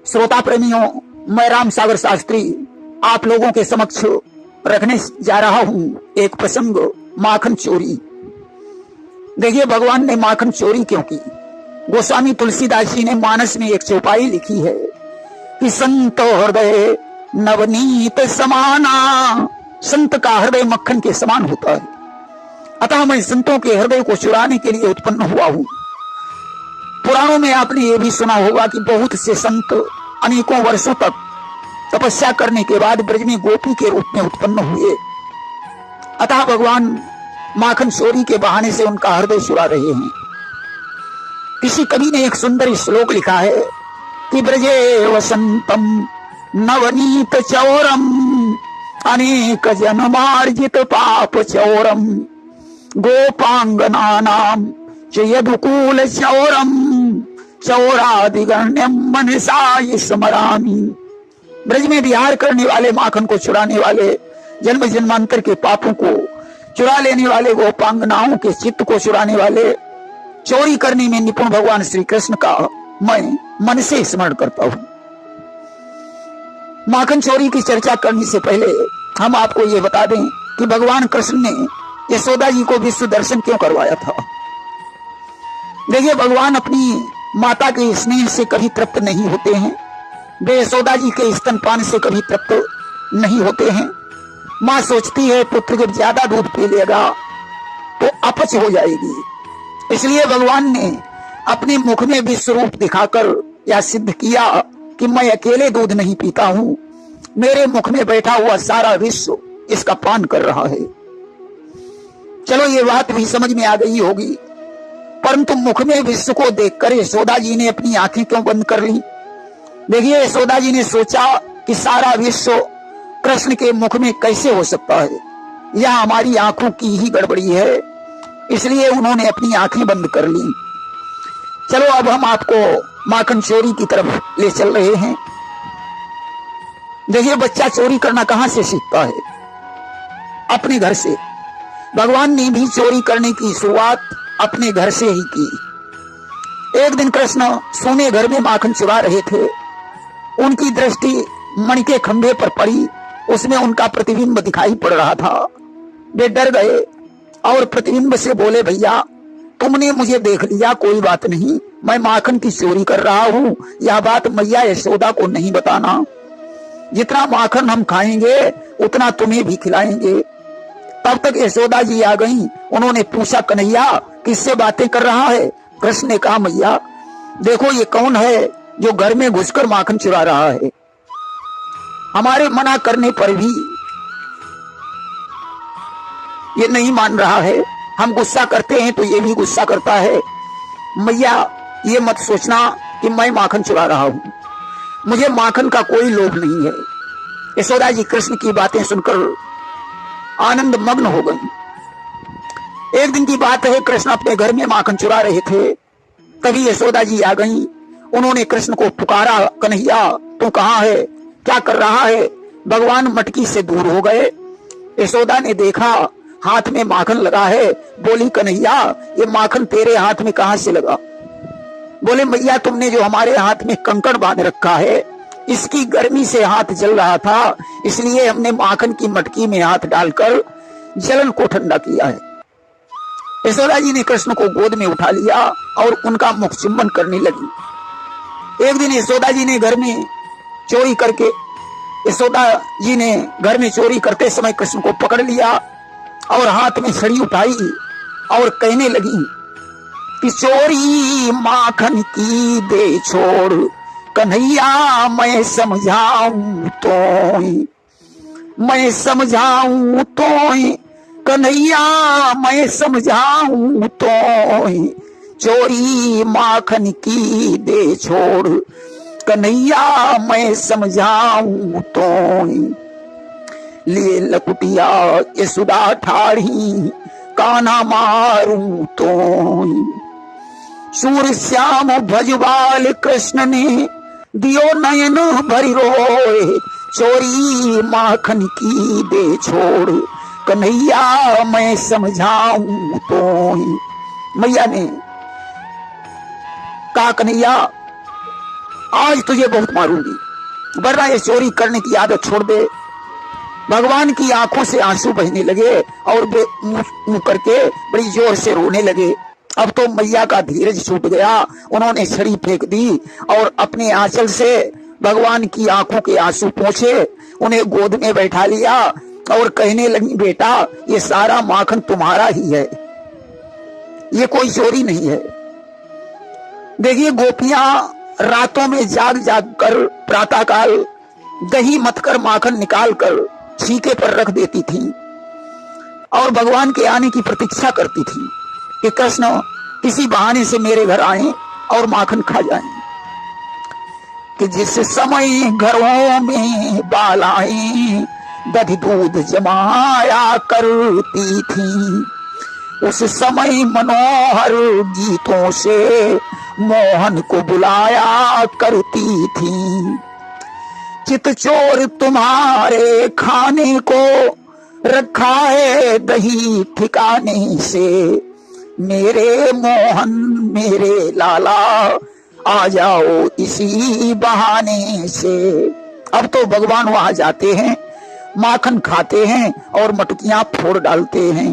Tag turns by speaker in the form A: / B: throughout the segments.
A: श्रोता प्रेमियों, मैं राम सागर शास्त्री आप लोगों के समक्ष रखने जा रहा हूं एक प्रसंग, माखन चोरी। देखिए, भगवान ने माखन चोरी क्यों की? गोस्वामी तुलसीदास जी ने मानस में एक चौपाई लिखी है कि संत हृदय नवनीत समाना, संत का हृदय मक्खन के समान होता है। अतः मैं संतों के हृदय को चुराने के लिए उत्पन्न हुआ हूं। पुराणों में आपने ये भी सुना होगा कि बहुत से संत अनेकों वर्षों तक तपस्या करने के बाद ब्रज में गोपी के रूप में उत्पन्न हुए। अतः भगवान माखन चोरी के बहाने से उनका हृदय चुरा रहे हैं। किसी कवि ने एक सुंदर श्लोक लिखा है कि ब्रजे वसंतम नवनीत चौरम, अनेक जन्मार्जित पाप चौरम, गोपांगनानाम च यदुकूल चौरम, चौरादिगण्यम मनसा स्मरामि। ब्रज में विहार करने वाले, माखन को चुराने वाले, जन्म जन्मांतर के पापों को चुरा लेने वाले, गोपांगनाओं के चित्त को चुराने वाले, चोरी करने में निपुण भगवान श्री कृष्ण का मैं मन से स्मरण करता हूं। माखन चोरी की चर्चा करने से पहले हम आपको ये बता दें कि भगवान कृष्ण ने यशोदा जी को विश्व दर्शन क्यों करवाया था। देखिए, भगवान अपनी माता के स्नेह से कभी तृप्त नहीं होते हैं, वे यशोदा जी के स्तनपान से कभी तृप्त नहीं होते हैं। माँ सोचती है पुत्र जब ज्यादा दूध पी लेगा तो अपच हो जाएगी, इसलिए भगवान ने अपने मुख में विश्व रूप दिखाकर यह सिद्ध किया कि मैं अकेले दूध नहीं पीता हूं, मेरे मुख में बैठा हुआ सारा विश्व इसका पान कर रहा है। चलो, ये बात भी समझ में आ गई होगी, परंतु मुख में विश्व को देखकर यशोदा जी ने अपनी आंखें क्यों बंद कर ली? देखिए, यशोदा जी ने सोचा कि सारा विश्व कृष्ण के मुख में कैसे हो सकता है, यह हमारी आंखों की ही गड़बड़ी है, इसलिए उन्होंने अपनी आंखें बंद कर ली। चलो, अब हम आपको माखन चोरी की तरफ ले चल रहे हैं। देखिए, बच्चा चोरी करना कहां से सीखता है? अपने घर से। भगवान ने भी चोरी करने की शुरुआत अपने घर से ही की। एक दिन कृष्ण सोने घर में माखन चुरा रहे थे। उनकी दृष्टि मणि के खंभे पर पड़ी, उसमें उनका प्रतिबिंब दिखाई पड़ रहा था। वे डर गए और प्रतिबिंब से बोले, भैया तुमने मुझे देख लिया, कोई बात नहीं, मैं माखन की चोरी कर रहा हूं, यह बात मैया यशोदा को नहीं बताना। जितना माखन हम खाएंगे उतना तुम्हें भी खिलाएंगे। तब तक यशोदा जी आ गईं। उन्होंने पूछा, कन्हैया किससे बातें कर रहा है? कृष्ण ने कहा, मैया देखो, ये कौन है जो घर में घुसकर माखन चुरा रहा है? हमारे मना करने पर भी ये नहीं मान रहा है, हम गुस्सा करते हैं तो ये भी गुस्सा करता है। मैया, ये मत सोचना कि मैं माखन चुरा रहा हूं, मुझे माखन का कोई लोभ नहीं है। यशोदा जी कृष्ण की बातें सुनकर आनंद मग्न हो गई। एक दिन की बात है, कृष्ण अपने घर में माखन चुरा रहे थे, तभी यशोदा जी आ गईं। उन्होंने कृष्ण को पुकारा, कन्हैया तू कहाँ है, क्या कर रहा है? भगवान मटकी से दूर हो गए। यशोदा ने देखा हाथ में माखन लगा है, बोली, कन्हैया ये माखन तेरे हाथ में कहां से लगा? बोले, मैया तुमने जो हमारे हाथ में कंकड़ बांध रखा है, इसकी गर्मी से हाथ जल रहा था, इसलिए हमने माखन की मटकी में हाथ डालकर जलन को ठंडा किया है। यशोदा जी ने कृष्ण को गोद में उठा लिया और उनका मुख चुंबन करने लगी। एक दिन यशोदा जी ने घर में चोरी करके घर में चोरी करते समय कृष्ण को पकड़ लिया और हाथ में छड़ी उठाई और कहने लगी कि चोरी माखन की दे छोड़, कन्हैया मैं समझाऊं तो, मैं समझाऊं तो, कन्हैया मैं समझाऊं तो, चोरी माखन की दे छोड़, कन्हैया मैं समझाऊं तो, लिए लकुटिया यशोदा ठाड़ी, काना मारूं तो, सूर श्याम भजबाल कृष्ण ने दियो नयन भरी रोए, चोरी माखन की दे छोड़, कन्हैया मैं समझाऊं तो। मैया ने कहा, कन्हैया आज तुझे बहुत मारूंगी, वरना ये चोरी करने की आदत छोड़ दे। भगवान की आंखों से आंसू बहने लगे और वे मुंह करके बड़ी जोर से रोने लगे। अब तो मैया का धीरज छूट गया। उन्होंने छड़ी फेंक दी और अपने आंचल से भगवान की आंखों के आंसू पोंछे, उन्हें गोद में बैठा लिया और कहने लगी, बेटा ये सारा माखन तुम्हारा ही है, ये कोई चोरी नहीं है। देखिए गोपियां रातों में जाग जाग कर प्रातःकाल दही मथकर माखन निकाल कर छीके पर रख देती थी और भगवान के आने की प्रतीक्षा करती थी कि कृष्ण किसी बहाने से मेरे घर आए और माखन खा जाएं। कि जिस समय घरों में बालाएं दही दूध जमाया करती थी, उस समय मनोहर गीतों से मोहन को बुलाया करती थी। चित चोर तुम्हारे खाने को रखा है दही ठिकाने से, मेरे मोहन मेरे लाला आ जाओ इसी बहाने से। अब तो भगवान वहां जाते हैं, माखन खाते हैं और मटकियां फोड़ डालते हैं।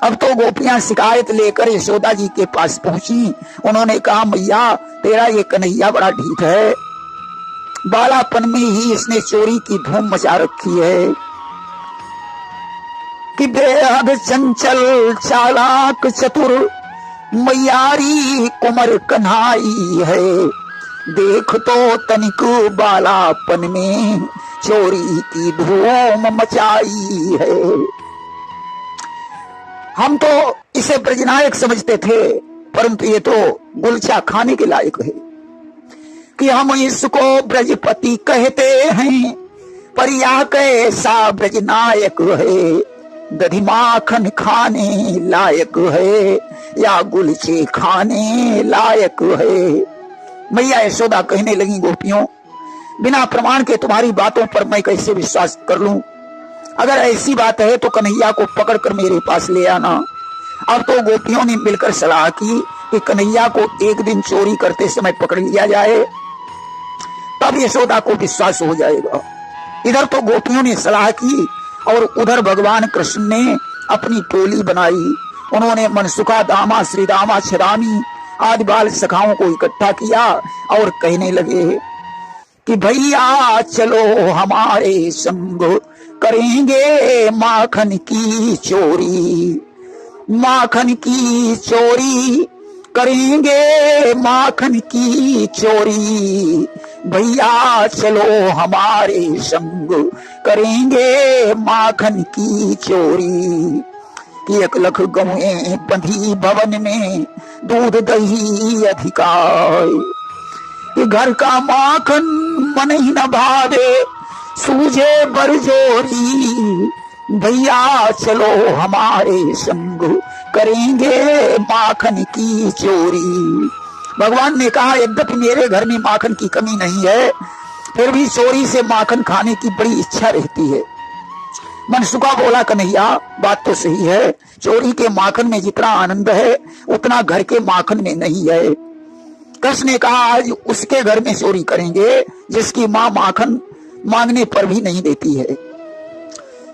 A: अब तो गोपियां शिकायत लेकर यशोदा जी के पास पहुंची। उन्होंने कहा, मैया तेरा ये कन्हैया बड़ा ढीठ है, बालापन में ही इसने चोरी की धूम मचा रखी है कि बेहद चंचल चालाक चतुर मैयारी कुमर कन्हाई है, देख तो तनिक बालापन में चोरी की धूम मचाई है। हम तो इसे ब्रजनायक समझते थे, परंतु ये तो गुलचा खाने के लायक है कि हम इसको ब्रजपति कहते हैं, पर यह कैसा ब्रजनायक है, दधी माखन खाने लायक है या गुलचे खाने लायक है। मैया यशोदा कहने लगी, गोपियों बिना प्रमाण के तुम्हारी बातों पर मैं कैसे विश्वास कर लूं? अगर ऐसी बात है तो कन्हैया को पकड़कर मेरे पास ले आना। अब तो गोपियों ने मिलकर सलाह की कि कन्हैया को एक दिन चोरी करते समय पकड़ लिया जाए, तब यशोदा को विश्वास हो जाएगा। इधर तो गोपियों ने सलाह की और उधर भगवान कृष्ण ने अपनी टोली बनाई। उन्होंने मनसुखा, दामा, श्रीदामा, छदामी आदि बाल सखाओं को इकट्ठा किया और कहने लगे कि भैया चलो हमारे संग, करेंगे माखन की चोरी, माखन की चोरी करेंगे, माखन की चोरी, भैया चलो हमारे संग, करेंगे माखन की चोरी। कि 1 लाख गौएं बंधी भवन में, दूध दही अधिकार, कि घर का माखन मन ही न भावे, सूझे बरजोरी, भैया चलो हमारे संग, करेंगे माखन की चोरी। भगवान ने कहा, यद्यपि मेरे घर में माखन की कमी नहीं है, फिर भी चोरी से माखन खाने की बड़ी इच्छा रहती है। मनसुखा बोला, कन्हैया बात तो सही है, चोरी के माखन में जितना आनंद है उतना घर के माखन में नहीं है। कृष्ण ने कहा, आज उसके घर में चोरी करेंगे जिसकी माँ माखन मांगने पर भी नहीं देती है।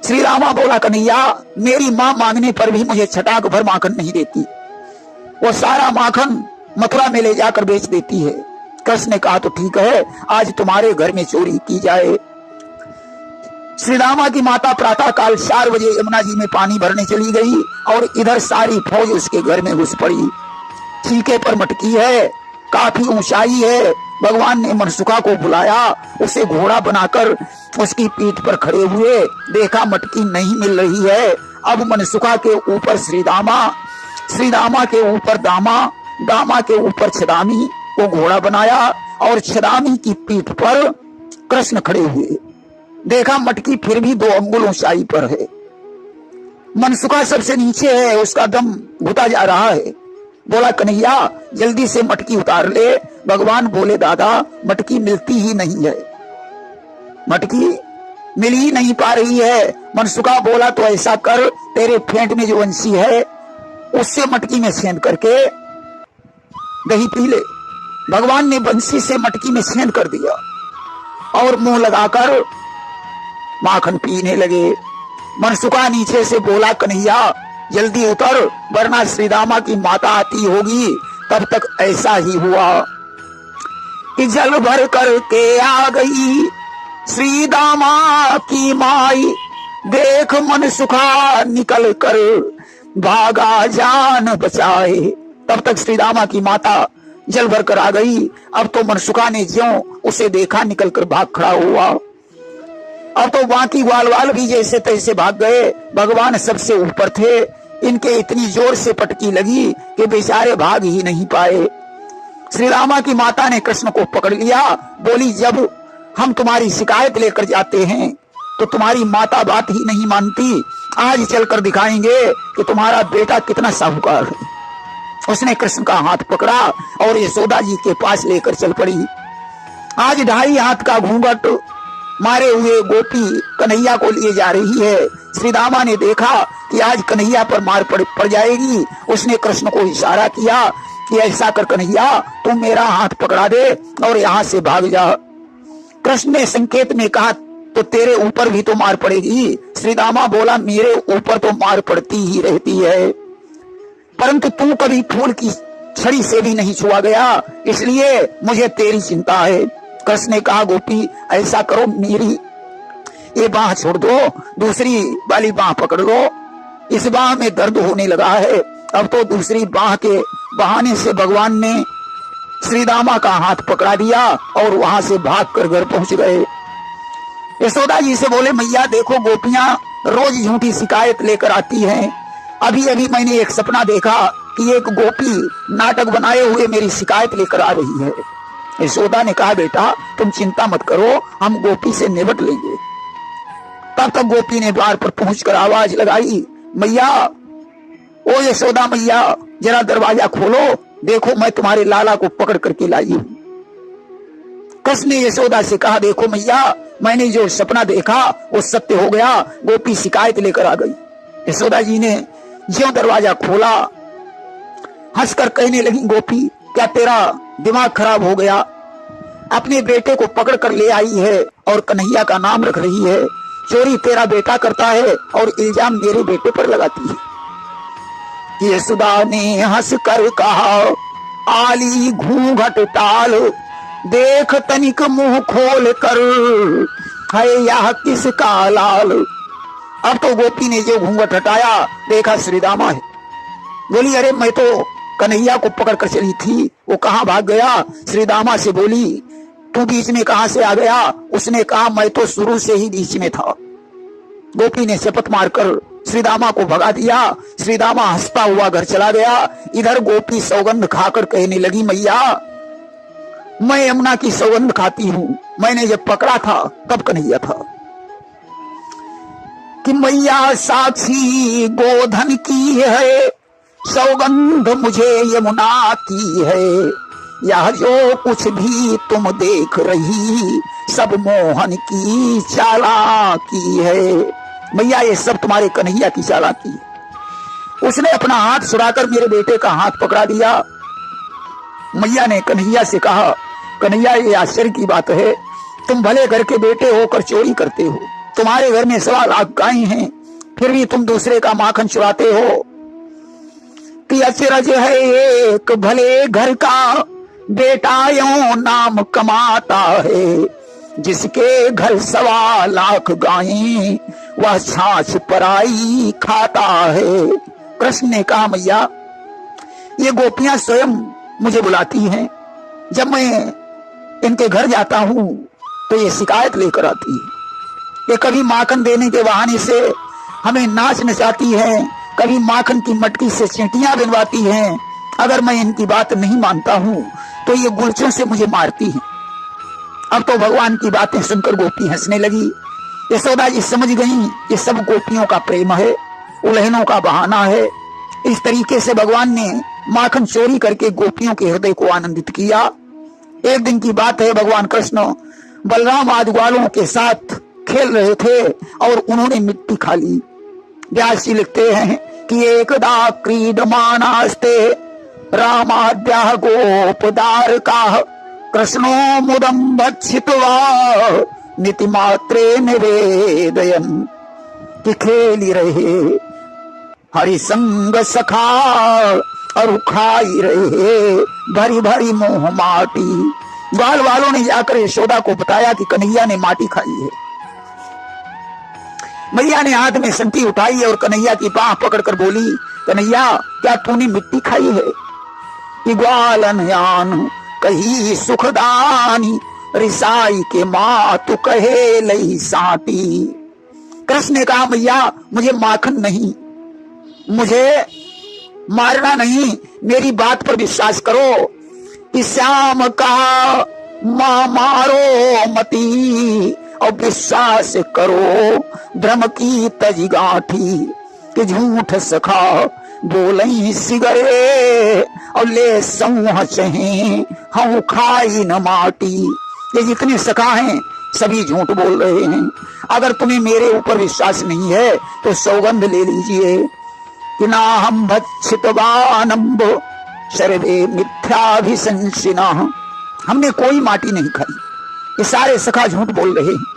A: श्री रामा बोला, कन्हैया मेरी माँ मांगने पर भी मुझे छटाक भर माखन नहीं देती, वो सारा माखन मथुरा में ले जाकर बेच देती है। कृष्ण ने कहा, तो ठीक है, आज तुम्हारे घर में चोरी की जाए। श्री रामा की माता प्रातः काल 4 बजे यमुना जी में पानी भरने चली गई और इधर सारी फौज उसके घर में घुस पड़ी। छीके पर मटकी है, काफी ऊंचाई है। भगवान ने मनसुखा को बुलाया, उसे घोड़ा बनाकर उसकी पीठ पर खड़े हुए, देखा मटकी नहीं मिल रही है। अब मनसुखा के ऊपर श्रीदामा, श्रीदामा के ऊपर दामा, दामा के ऊपर छदामी को घोड़ा बनाया और छदामी की पीठ पर कृष्ण खड़े हुए। देखा मटकी फिर भी 2 अंगुल ऊंचाई पर है। मनसुखा सबसे नीचे है, उसका दम घुटा जा रहा है। बोला, कन्हैया जल्दी से मटकी उतार ले। भगवान बोले, दादा मटकी मिलती ही नहीं है, मटकी मिल ही नहीं पा रही है। मनसुखा बोला, तो ऐसा कर, तेरे फेंट में जो वंशी है उससे मटकी में सेंध करके दही पी ले। भगवान ने बंसी से मटकी में छेद कर दिया और मुंह लगाकर माखन पीने लगे। मनसुखा नीचे से बोला, कन्हैया जल्दी उतर वरना श्रीदामा की माता आती होगी। तब तक ऐसा ही हुआ कि जल भर करके आ गई श्रीदामा की माई। देख मनसुखा निकल कर भागा जान बचाए। तब तक श्रीदामा की माता जल भर कर आ गई। अब तो मनसुखा ने ज्यों उसे देखा निकल कर भाग खड़ा हुआ। अब तो बाकी ग्वाल भी जैसे तैसे भाग गए। भगवान सबसे ऊपर थे, इनके इतनी जोर से पटकी लगी कि बेचारे भाग ही नहीं पाए। श्रीरामा की माता ने कृष्ण को पकड़ लिया, बोली जब हम तुम्हारी शिकायत लेकर जाते हैं तो तुम्हारी माता बात ही नहीं मानती। आज चलकर दिखाएंगे कि तुम्हारा बेटा कितना साहूकार है। उसने कृष्ण का हाथ पकड़ा और यशोदा जी के पास लेकर चल पड़ी। आज 2.5 हाथ का घूंघट मारे हुए गोपी कन्हैया को लिए जा रही है। श्रीदामा ने देखा कि आज कन्हैया पर मार पड़ जाएगी। उसने कृष्ण को इशारा किया कि ऐसा कर कन्हैया, तुम मेरा हाथ पकड़ा दे और यहाँ से भाग जा। कृष्ण ने संकेत में कहा, तो तेरे ऊपर भी तो मार पड़ेगी। श्रीदामा बोला, मेरे ऊपर तो मार पड़ती ही रहती है, परंतु तू कभी फूल की छड़ी से भी नहीं छुआ गया, इसलिए मुझे तेरी चिंता है। कृष्ण ने कहा, गोपी ऐसा करो, मेरी ये बाह छोड़ दो, दूसरी वाली बाह पकड़ लो। इस बाह में दर्द होने लगा है। अब तो दूसरी बाह के बहाने से भगवान ने श्रीदामा का हाथ पकड़ा दिया और वहां से भागकर घर पहुंच गए। यशोदा जी से बोले, मैया देखो गोपियां रोज झूठी शिकायत लेकर आती हैं। अभी अभी मैंने एक सपना देखा कि एक गोपी नाटक बनाए हुए मेरी शिकायत लेकर आ रही है। यशोदा ने कहा, बेटा तुम चिंता मत करो, हम गोपी से निपट लेंगे। तब तक गोपी ने द्वार पर पहुंचकर आवाज लगाई, मैया, ओ यशोदा मैया, जरा दरवाजा खोलो, देखो मैं तुम्हारे लाला को पकड़ करके लाई हूं। कृष्ण ने यशोदा से कहा, देखो मैया, मैंने जो सपना देखा वो सत्य हो गया, गोपी शिकायत लेकर आ गई। यशोदा जी ने ज्यों दरवाजा खोला, हंसकर कहने लगी, गोपी क्या तेरा दिमाग खराब हो गया? अपने बेटे को पकड़ कर ले आई है और कन्हैया का नाम रख रही है। चोरी तेरा बेटा करता है और इल्जाम मेरे बेटे पर लगाती है। यशोदा ने हंस कर कहा, आली घूंघट टाल, देख तनिक मुंह खोल कर, है यह किसका लाल। अब तो गोपी ने जो घूंघट हटाया, देखा श्रीदामा है। बोली, अरे मैं तो कन्हैया को पकड़ कर चली थी, वो कहाँ भाग गया? श्रीदामा से बोली, तू बीच में कहां से आ गया? उसने कहा, मैं तो शुरू से ही बीच में था। गोपी ने शपथ मारकर श्रीदामा को भगा दिया। श्रीदामा हंसता हुआ घर चला गया। इधर गोपी सौगंध खाकर कहने लगी, मैया मैं यमुना की सौगंध खाती हूं, मैंने जब पकड़ा था तब कन्हैया था। कि मैया साक्षी गोधन की है, सौगंध मुझे यमुना की है। यह जो कुछ भी तुम देख रही, सब मोहन की चालाकी है। मैया ये सब तुम्हारे कन्हैया की चालाकी है। उसने अपना हाथ छुड़ाकर मेरे बेटे का हाथ पकड़ा दिया। मैया ने कन्हैया से कहा, कन्हैया ये आश्चर्य की बात है, तुम भले घर के बेटे होकर चोरी करते हो, तुम्हारे घर में 1.25 लाख गायें हैं, फिर भी तुम दूसरे का माखन चुराते हो। कि अचरज है एक भले घर का बेटा यूं नाम कमाता है, जिसके घर 1.25 लाख गायें वह छाछ पराई खाता है। कृष्ण ने कहा, मैया ये गोपियां स्वयं मुझे बुलाती हैं, जब मैं इनके घर जाता हूं तो ये शिकायत लेकर आती है। ये कभी माखन देने के बहाने से हमें नाच नचाती है, कभी माखन की मटकी से चींटियां बनवाती हैं। अगर मैं इनकी बात नहीं मानता हूं तो ये गुलचों से मुझे मारती हैं। अब तो भगवान की बातें सुनकर गोपी हंसने लगी। यशोदा जी समझ गई ये सब गोपियों का प्रेम है, उल्हनों का बहाना है। इस तरीके से भगवान ने माखन चोरी करके गोपियों के हृदय को आनंदित किया। एक दिन की बात है, भगवान कृष्ण बलराम आदि ग्वालों के साथ खेल रहे थे और उन्होंने मिट्टी खा ली। व्यास जी लिखते हैं कि एकदा क्रीडमानास्ते रामाद्याः गोपदारकाः कृष्णो मुदं भक्षित्वा नीतिमात्रे निवेदयन् कि खेली रहे हरि संग सखा और खाई रहे भरी भरी मोह माटी। ग्वाल वालों ने जाकर यशोदा को बताया कि कन्हैया ने माटी खाई है। मैया ने हाथ में संटी उठाई और कन्हैया की बाह पकड़कर बोली, कन्हैया क्या तूने मिट्टी खाई है? कि ग्वाल अनयान कही सुखदानी रिसाई के माँ तू कहे लई साटी। कृष्ण ने कहा, मैया मुझे माखन नहीं, मुझे मारना नहीं, मेरी बात पर विश्वास करो कि श्याम का मां मारो मती और विश्वास करो भ्रम की तजगाठी कि झूठ सखा बोलई सिगरे और ले सऊह चहे हम खाई न माटी। ये जितने सखा हैं सभी झूठ बोल रहे हैं। अगर तुम्हें मेरे ऊपर विश्वास नहीं है तो सौगंध ले लीजिए कि ना हम भक्षितवानम्ब सर्वे मिथ्याभिशंसिना, हमने कोई माटी नहीं खाई। ये सारे सखा झूठ बोल रहे हैं।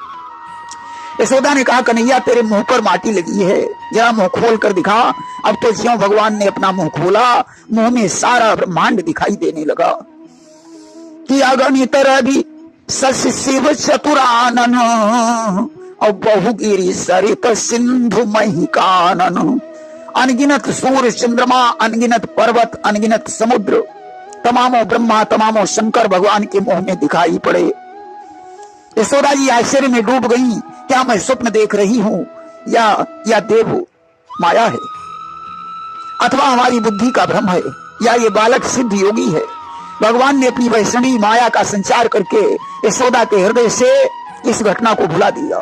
A: यशोदा ने कहा, कन्हैया तेरे मुंह पर माटी लगी है, जरा मुंह खोल कर दिखा। अब तो ज्यों भगवान ने अपना मुंह खोला, मुंह में सारा ब्रह्मांड दिखाई देने लगा कि अगणित रवि शशि शिव चतुरानन और बहुगिरी सरित सिंधु मही कानन। अनगिनत सूर्य चंद्रमा, अनगिनत पर्वत, अनगिनत समुद्र, तमामों ब्रह्मा तमामों शंकर भगवान के मुंह में दिखाई पड़े। यशोदा जी आश्चर्य में डूब गई, क्या मैं स्वप्न देख रही हूं या देव माया है, अथवा हमारी बुद्धि का भ्रम है, या ये बालक सिद्ध योगी है। भगवान ने अपनी वैष्णवी माया का संचार करके यशोदा के हृदय से इस घटना को भुला दिया।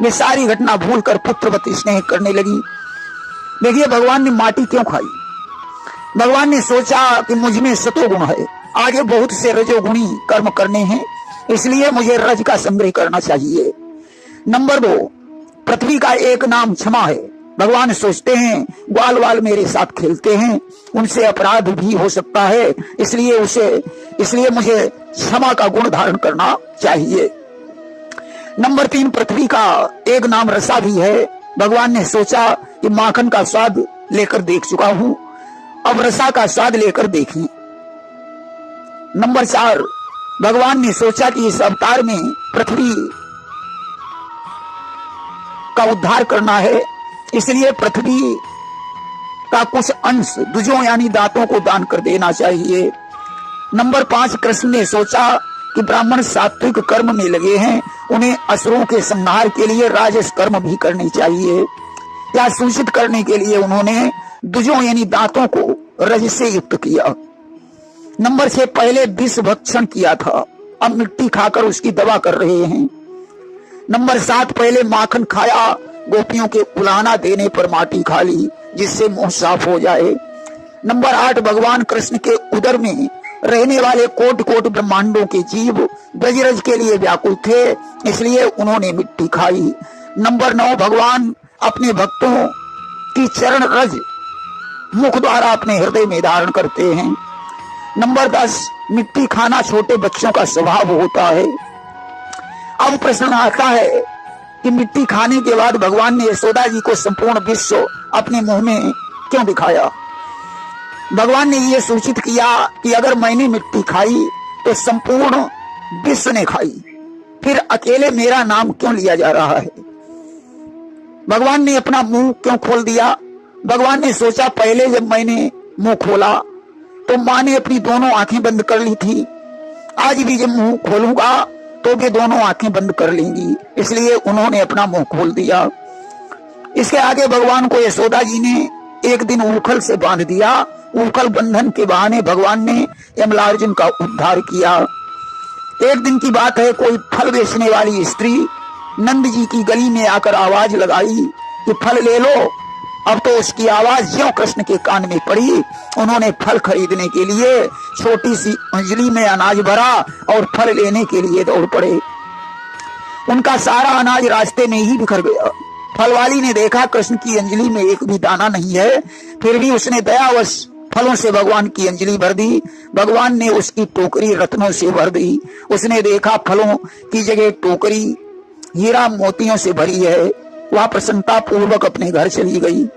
A: वे सारी घटना भूलकर पुत्रवत स्नेह करने लगी। देखिए भगवान ने माटी क्यों खाई? भगवान ने सोचा कि मुझ में सतोगुण है, आगे बहुत से रजोगुणी कर्म करने हैं, इसलिए मुझे रज का संग्रह करना चाहिए। नंबर 2, पृथ्वी का एक नाम क्षमा है। भगवान सोचते हैं ग्वाल वाल मेरे साथ खेलते हैं, उनसे अपराध भी हो सकता है, इसलिए मुझे क्षमा का गुण धारण करना चाहिए। नंबर 3, पृथ्वी का एक नाम रसा भी है। भगवान ने सोचा कि माखन का स्वाद लेकर देख चुका हूं, अब रसा का स्वाद लेकर देखें। नंबर 4, भगवान ने सोचा कि इस अवतार में पृथ्वी का उद्धार करना है, इसलिए पृथ्वी का कुछ अंश दुजों यानी दांतों को दान कर देना चाहिए। नंबर 5, कृष्ण ने सोचा कि ब्राह्मण सात्विक कर्म में लगे हैं, उन्हें असुरों के संहार के लिए राजस कर्म भी करने चाहिए। या सूचित करने के लिए उन्होंने दुजों यानी दांतों को रज से युक्त किया। नंबर 6, पहले विष भक्षण किया था, अब मिट्टी खाकर उसकी दवा कर रहे हैं। नंबर 7, पहले माखन खाया, गोपियों के उलाहना देने पर माटी खा ली जिससे मुंह साफ हो जाए। नंबर 8, भगवान कृष्ण के उदर में रहने वाले कोट कोट ब्रह्मांडों के जीव ब्रजरज के लिए व्याकुल थे, इसलिए उन्होंने मिट्टी खाई। नंबर 9, भगवान अपने भक्तों की चरण रज मुख द्वारा अपने हृदय में धारण करते हैं। नंबर 10, मिट्टी खाना छोटे बच्चों का स्वभाव होता है। अब प्रश्न आता है कि मिट्टी खाने के बाद भगवान ने यशोदा जी को संपूर्ण विश्व अपने मुंह में क्यों दिखाया? भगवान ने यह सूचित किया कि अगर मैंने मिट्टी खाई तो संपूर्ण विश्व ने खाई, फिर अकेले मेरा नाम क्यों लिया जा रहा है? भगवान ने अपना मुंह क्यों खोल दिया? भगवान ने सोचा पहले जब मैंने मुंह खोला तो माँ ने अपनी दोनों आंखें बंद कर ली थी, आज भी जब मुंह खोलूंगा तो भी दोनों आंखें बंद कर लेंगी, इसलिए उन्होंने अपना मुंह खोल दिया। इसके आगे भगवान को यशोदा जी ने एक दिन ऊखल से बांध दिया। ऊखल बंधन के बहाने भगवान ने यमलार्जुन का उद्धार किया। एक दिन की बात है, कोई फल बेचने वाली स्त्री नंद जी की गली में आकर आवाज लगाई कि फल ले लो। अब तो उसकी आवाज ज्यों कृष्ण के कान में पड़ी, उन्होंने फल खरीदने के लिए छोटी सी अंजलि में अनाज भरा और फल लेने के लिए दौड़ पड़े। उनका सारा अनाज रास्ते में ही बिखर गया। फल वाली ने देखा कृष्ण की अंजलि में एक भी दाना नहीं है, फिर भी उसने दयावश फलों से भगवान की अंजलि भर दी। भगवान ने उसकी टोकरी रत्नों से भर दी। उसने देखा फलों की जगह टोकरी हीरा मोतियों से भरी है। वह प्रसन्नता पूर्वक अपने घर चली गई।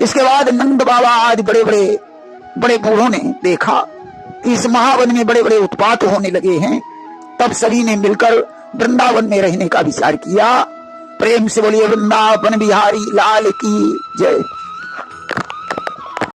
A: इसके बाद नंद बाबा आज बड़े बूढ़ों ने देखा कि इस महावन में बड़े बड़े उत्पात होने लगे हैं। तब सभी ने मिलकर वृंदावन में रहने का विचार किया। प्रेम से बोलिए वृंदावन बिहारी लाल की जय।